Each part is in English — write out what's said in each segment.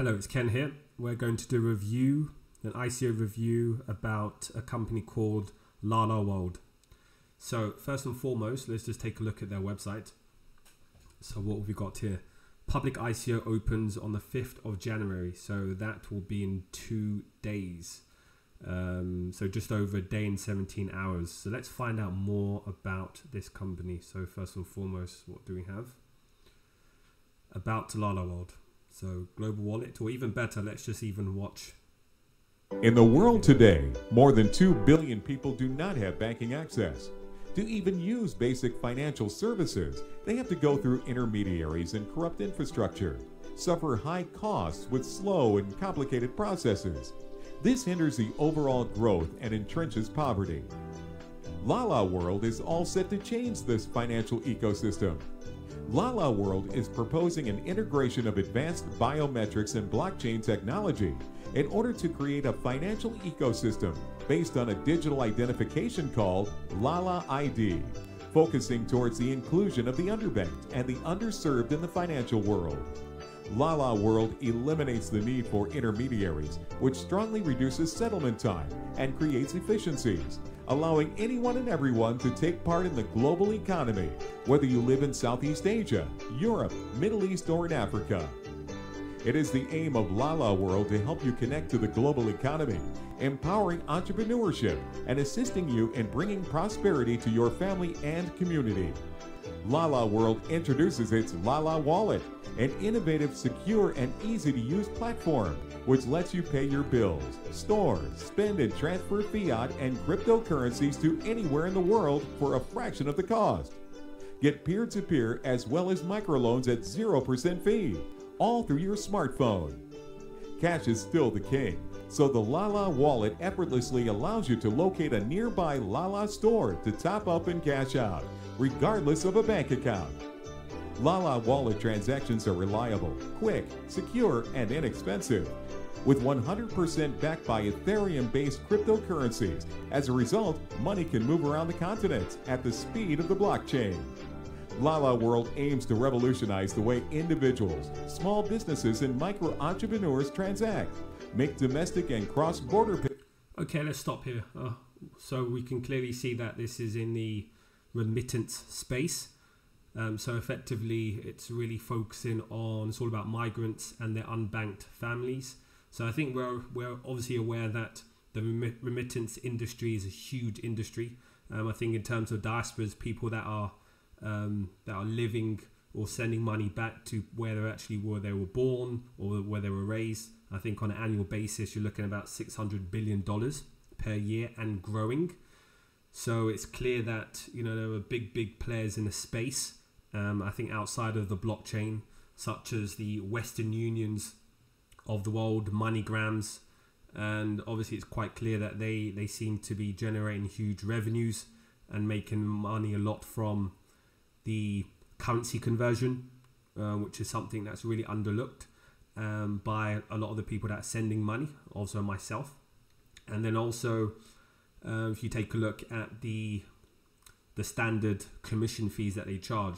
Hello, it's Ken here. We're going to do a review, an ICO review about a company called LaLa World. So first and foremost, let's just take a look at their website. So what have we got here? Public ICO opens on the 5th of January. So that will be in 2 days. So just over a day and 17 hours. So let's find out more about this company. So first and foremost, what do we have? About LaLa World. So global wallet, or even better, let's just even watch. In the world today, more than 2 billion people do not have banking access. To even use basic financial services, they have to go through intermediaries and corrupt infrastructure, suffer high costs with slow and complicated processes. This hinders the overall growth and entrenches poverty. LaLa World is all set to change this financial ecosystem. LaLa World is proposing an integration of advanced biometrics and blockchain technology in order to create a financial ecosystem based on a digital identification called LaLa ID, focusing towards the inclusion of the underbanked and the underserved in the financial world. LaLa World eliminates the need for intermediaries, which strongly reduces settlement time and creates efficiencies, allowing anyone and everyone to take part in the global economy, whether you live in Southeast Asia, Europe, Middle East, or in Africa. It is the aim of LaLa World to help you connect to the global economy, empowering entrepreneurship and assisting you in bringing prosperity to your family and community. LaLa World introduces its LaLa Wallet, an innovative, secure, and easy-to-use platform which lets you pay your bills, store, spend, and transfer fiat and cryptocurrencies to anywhere in the world for a fraction of the cost. Get peer-to-peer as well as microloans at 0% fee, all through your smartphone. Cash is still the king, so the LaLa Wallet effortlessly allows you to locate a nearby LaLa store to top up and cash out, regardless of a bank account. LaLa Wallet transactions are reliable, quick, secure, and inexpensive, with 100% backed by Ethereum-based cryptocurrencies. As a result, money can move around the continent at the speed of the blockchain. LaLa World aims to revolutionize the way individuals, small businesses, and micro-entrepreneurs transact, make domestic and cross-border. Okay, let's stop here. So we can clearly see that this is in the remittance space. So effectively, it's really focusing on, it's all about migrants and their unbanked families. So I think we're obviously aware that the remittance industry is a huge industry. I think in terms of diasporas, people that are living or sending money back to where they were born or where they were raised. I think on an annual basis, you're looking at about $600 billion per year and growing. So it's clear that, you know, there are big players in the space. I think outside of the blockchain, such as the Western Unions of the world, MoneyGrams, and obviously it's quite clear that they seem to be generating huge revenues and making money a lot from the currency conversion, which is something that's really underlooked by a lot of the people that are sending money, also myself. And then also, if you take a look at the standard commission fees that they charge,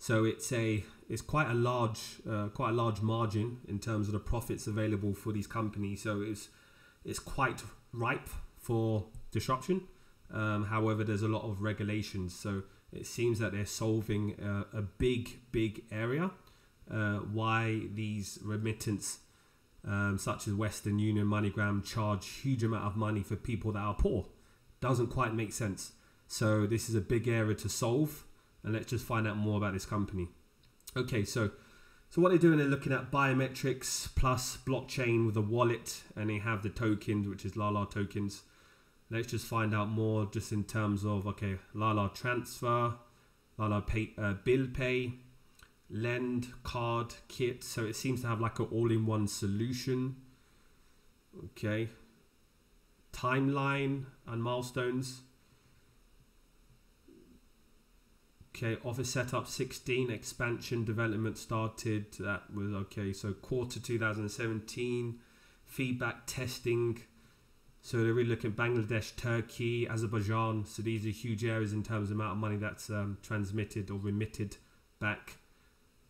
so it's quite a large margin in terms of the profits available for these companies. So it's quite ripe for disruption. However, there's a lot of regulations, so it seems that they're solving a big area why these remittance such as Western Union, MoneyGram charge huge amount of money for people that are poor. Doesn't quite make sense. So this is a big area to solve, and let's just find out more about this company. Okay, so what they're doing, they're looking at biometrics plus blockchain with a wallet, and they have the tokens, which is LaLa tokens. Let's just find out more just in terms of, okay, LaLa transfer, LaLa pay, bill pay, lend, card, kit. So it seems to have like an all-in-one solution. Okay. Timeline and milestones. Okay, office setup 16, expansion development started. That was okay. So quarter 2017, feedback testing. So they're really looking at Bangladesh, Turkey, Azerbaijan. So these are huge areas in terms of the amount of money that's transmitted or remitted back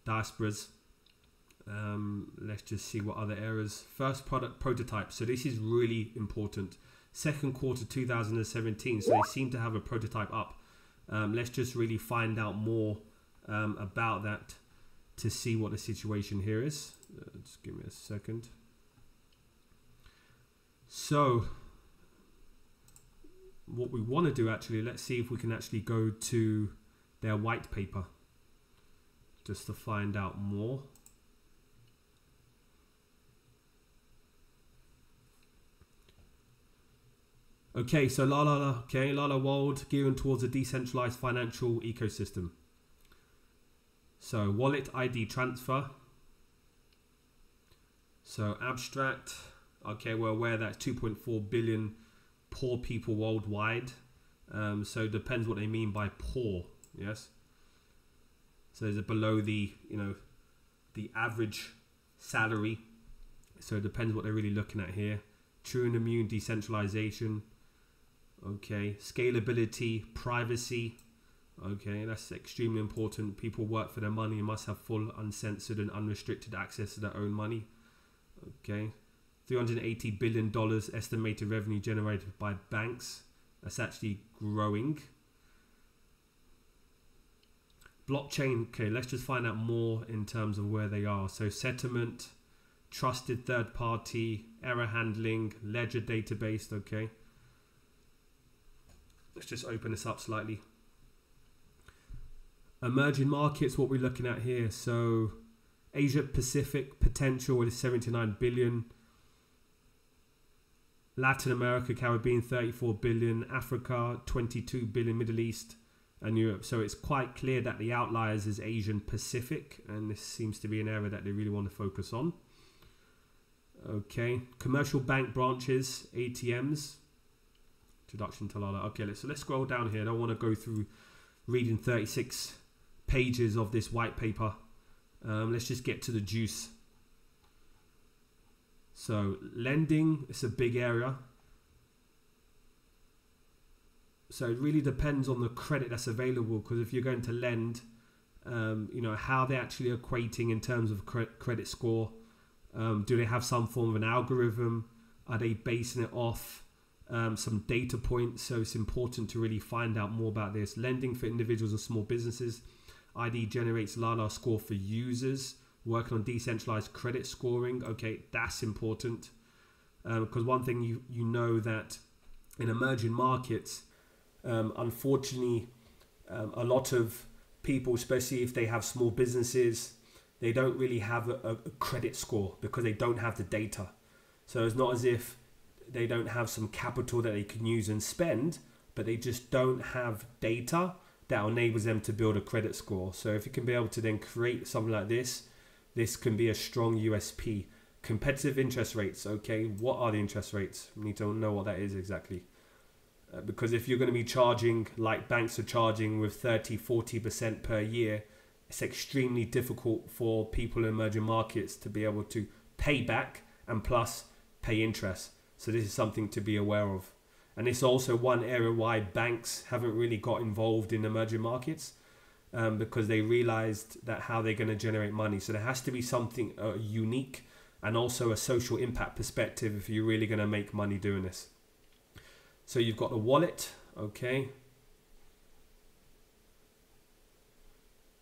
diasporas. Let's just see what other errors. First product prototype. So this is really important. Second quarter 2017. So they seem to have a prototype up. Let's just really find out more about that to see what the situation here is. Just give me a second. So what we want to do actually, let's see if we can actually go to their white paper just to find out more. Okay, so LaLa World gearing towards a decentralized financial ecosystem. So wallet ID transfer. So abstract. Okay, we're aware that 2.4 billion poor people worldwide. So it depends what they mean by poor. Yes. So is it below the, the average salary? So it depends what they're really looking at here. True and immune decentralization. Okay, scalability, privacy. Okay, that's extremely important. People work for their money and must have full, uncensored and unrestricted access to their own money. Okay, $380 billion estimated revenue generated by banks. That's actually growing. Blockchain, okay, let's just find out more in terms of where they are. So settlement, trusted third party, error handling, ledger database, okay. Let's just open this up slightly. Emerging markets, what we're looking at here. So Asia Pacific potential is 79 billion. Latin America, Caribbean, 34 billion. Africa, 22 billion. Middle East and Europe. So it's quite clear that the outliers is Asian Pacific, and this seems to be an area that they really want to focus on. Okay, commercial bank branches, ATMs. Introduction to LaLa. Okay, let's scroll down here. I don't want to go through reading 36 pages of this white paper. Let's just get to the juice. So lending, it's a big area. So it really depends on the credit that's available, because if you're going to lend, how they're actually equating in terms of credit score. Do they have some form of an algorithm? Are they basing it off some data points? So it's important to really find out more about this. Lending for individuals and small businesses. ID generates LaLa score for users. Working on decentralized credit scoring. Okay, that's important. Because one thing you know that in emerging markets, unfortunately, a lot of people, especially if they have small businesses, they don't really have a credit score because they don't have the data. So it's not as if they don't have some capital that they can use and spend, but they just don't have data that enables them to build a credit score. So if you can be able to then create something like this, this can be a strong USP. Competitive interest rates. Okay, what are the interest rates? We need to know what that is exactly. Because if you're going to be charging like banks are charging with 30-40% per year, it's extremely difficult for people in emerging markets to be able to pay back and plus pay interest. So this is something to be aware of. And it's also one area why banks haven't really got involved in emerging markets, because they realized that how they're going to generate money. So there has to be something unique and also a social impact perspective if you're really going to make money doing this. So you've got the wallet, okay.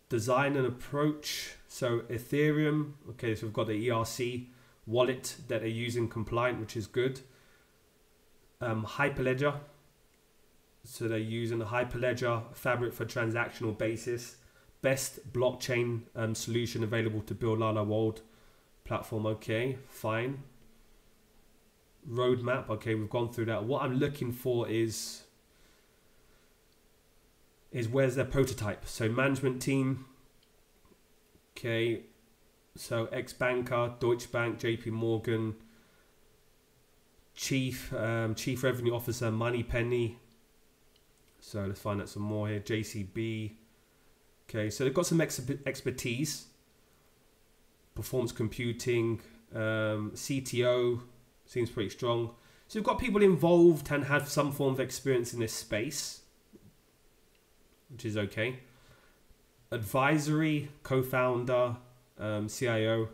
Design and approach. So Ethereum, okay, so we've got the ERC wallet that they're using compliant, which is good. Hyperledger. So they're using the Hyperledger fabric for transactional basis. Best blockchain solution available to build LaLa World platform. Okay, fine. Roadmap. Okay, we've gone through that. What I'm looking for is where's their prototype? So management team. Okay, so ex-banker, Deutsche Bank, JP Morgan. Chief Revenue Officer, Moneypenny. So let's find out some more here. JCB. Okay, so they've got some expertise. Performance computing. CTO seems pretty strong. So we've got people involved and have some form of experience in this space, which is okay. Advisory, co-founder, CIO.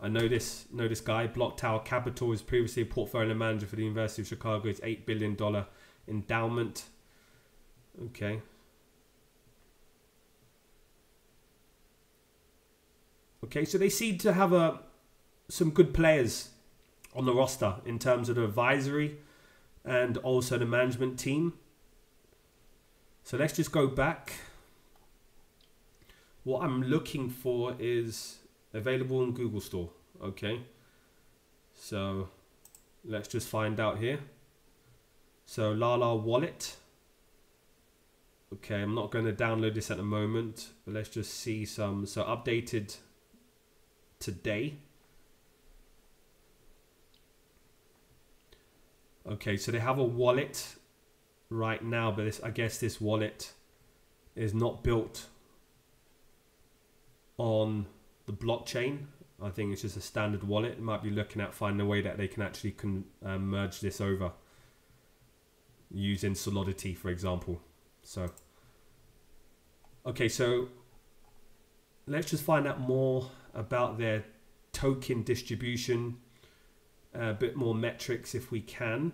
I know this guy. Block Tower Capital is previously a portfolio manager for the University of Chicago's $8 billion endowment. Okay. Okay, so they seem to have some good players on the roster in terms of the advisory and also the management team. So let's just go back. What I'm looking for is available in Google Store. Okay, so let's just find out here. So LaLa Wallet. Okay, I'm not going to download this at the moment, but let's just see some. So updated today. Okay, so they have a wallet right now, but I guess this wallet is not built on the blockchain. I think it's just a standard wallet. It might be looking at finding a way that they can actually merge this over using Solidity, for example. So, okay, so let's just find out more about their token distribution, a bit more metrics if we can.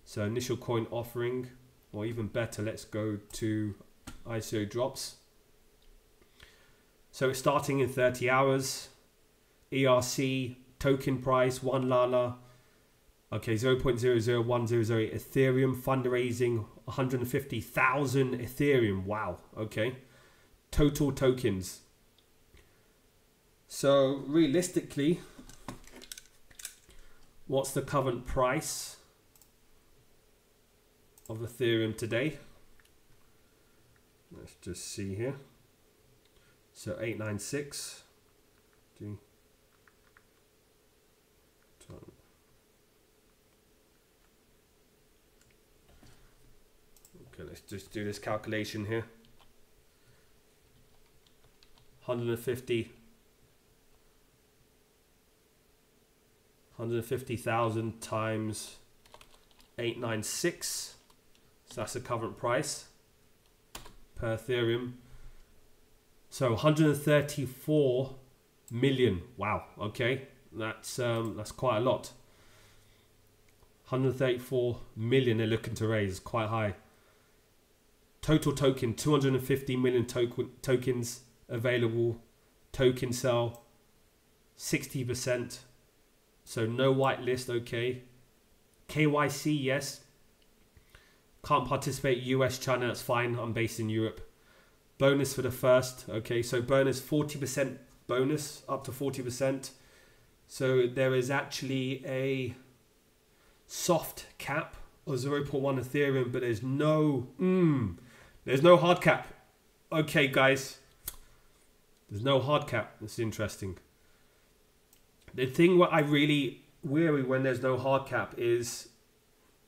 So initial coin offering, or even better, let's go to ICO drops. So it's starting in 30 hours. ERC, token price, 1 LaLa. Okay, 0.001008 Ethereum, fundraising, 150,000 Ethereum. Wow, okay. Total tokens. So realistically, what's the current price of Ethereum today? Let's just see here. So 896. Okay, let's just do this calculation here. 150,000 times 896. So that's the current price per Ethereum. So 134 million. Wow. Okay, that's quite a lot. 134 million they're looking to raise. Quite high. Total token, 250 million tokens available. Token sell 60%. So no whitelist. Okay. KYC, yes. Can't participate US, China, that's fine. I'm based in Europe. Bonus for the first. Okay, so bonus 40% bonus, up to 40%. So there is actually a soft cap of 0.1 Ethereum, but there's no hard cap. Okay, guys. There's no hard cap. That's interesting. The thing what I really weary when there's no hard cap is,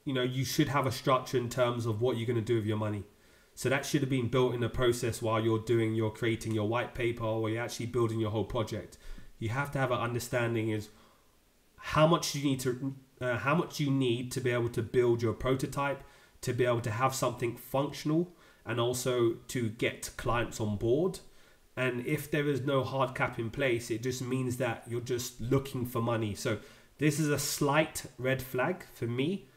you know, you should have a structure in terms of what you're going to do with your money. So that should have been built in the process while you're creating your white paper, or you're actually building your whole project. You have to have an understanding is how much you need to be able to build your prototype, to be able to have something functional, and also to get clients on board. And if there is no hard cap in place, it just means that you're just looking for money. So this is a slight red flag for me.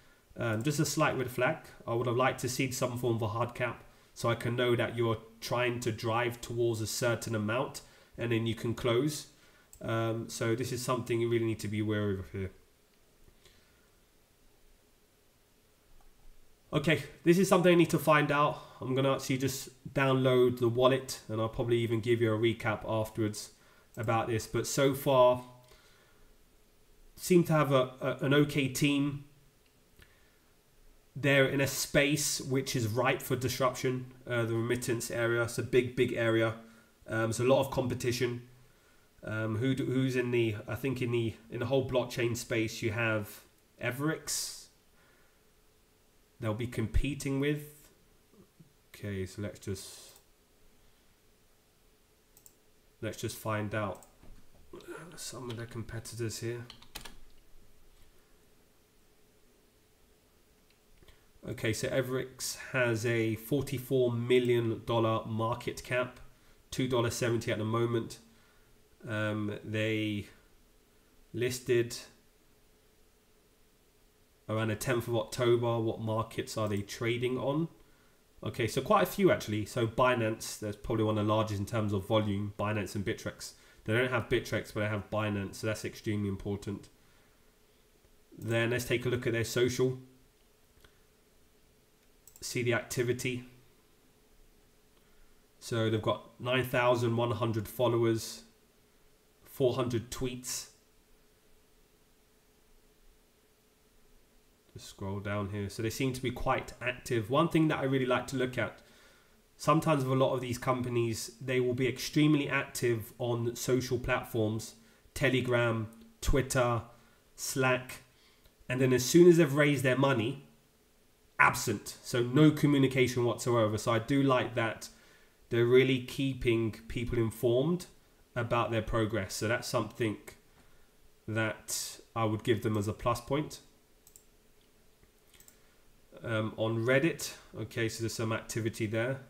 Just a slight red flag. I would have liked to see some form of a hard cap, so I can know that you're trying to drive towards a certain amount and then you can close. So this is something you really need to be wary of here. Okay, this is something I need to find out. I'm going to actually just download the wallet, and I'll probably even give you a recap afterwards about this. But so far, seem to have an okay team. They're in a space which is ripe for disruption. The remittance area, it's a big area. There's a lot of competition. Who's in the? I think in the whole blockchain space, you have Everix. They'll be competing with. Okay, so let's just find out some of the competitors here. Okay, so Everix has a $44 million market cap, $2.70 at the moment. They listed around the 10th of October. What markets are they trading on? Okay, so quite a few actually. So Binance, that's probably one of the largest in terms of volume, Binance and Bittrex. They don't have Bittrex, but they have Binance, so that's extremely important. Then let's take a look at their social. See the activity. So they've got 9,100 followers, 400 tweets. Just scroll down here. So they seem to be quite active. One thing that I really like to look at, sometimes with a lot of these companies, they will be extremely active on social platforms, Telegram, Twitter, Slack, and then as soon as they've raised their money, absent. So no communication whatsoever. So I do like that they're really keeping people informed about their progress. So that's something that I would give them as a plus point. On Reddit, okay, so there's some activity there.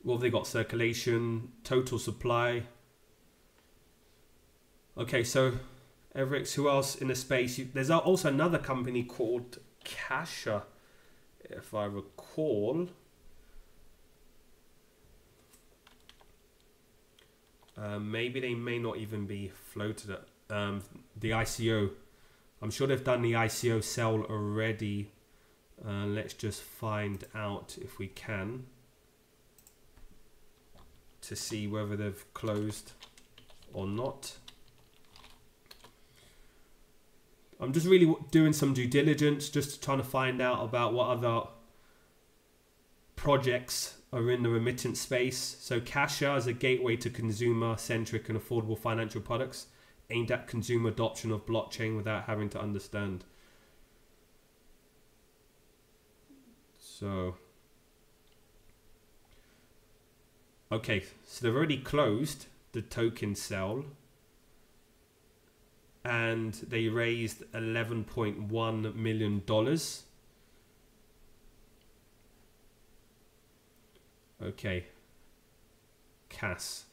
What have they got? Circulation, total supply. Okay, so Everix, who else in the space? There's also another company called Kasha, if I recall. Maybe they may not even be floated at the ICO. I'm sure they've done the ICO sell already. Let's just find out if we can to see whether they've closed or not. I'm just really doing some due diligence, just trying to find out about what other projects are in the remittance space. So Kasha is a gateway to consumer-centric and affordable financial products aimed at consumer adoption of blockchain without having to understand. So, okay, so they've already closed the token sell and they raised $11.1 million. Okay, CAS.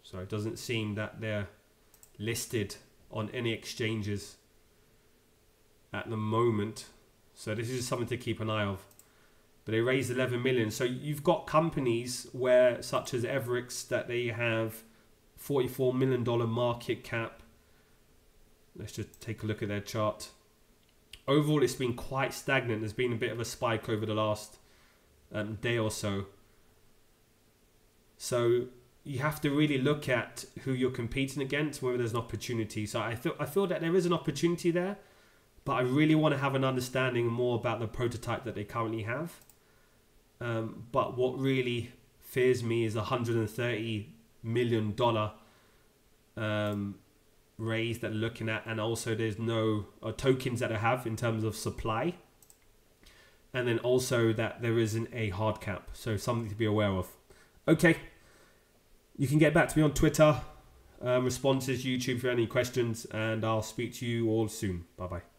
So it doesn't seem that they're listed on any exchanges at the moment. So this is something to keep an eye of. But they raised 11 million. So you've got companies where, such as Everix, that they have $44 million market cap. Let's just take a look at their chart. Overall, it's been quite stagnant. There's been a bit of a spike over the last day or so. So you have to really look at who you're competing against, whether there's an opportunity. So I feel that there is an opportunity there, but I really want to have an understanding more about the prototype that they currently have. But what really fears me is $130 million raise that they're looking at, and also there's no tokens that I have in terms of supply, and then also that there isn't a hard cap, so something to be aware of. Okay, you can get back to me on Twitter, responses, YouTube, if you have any questions, and I'll speak to you all soon. Bye bye.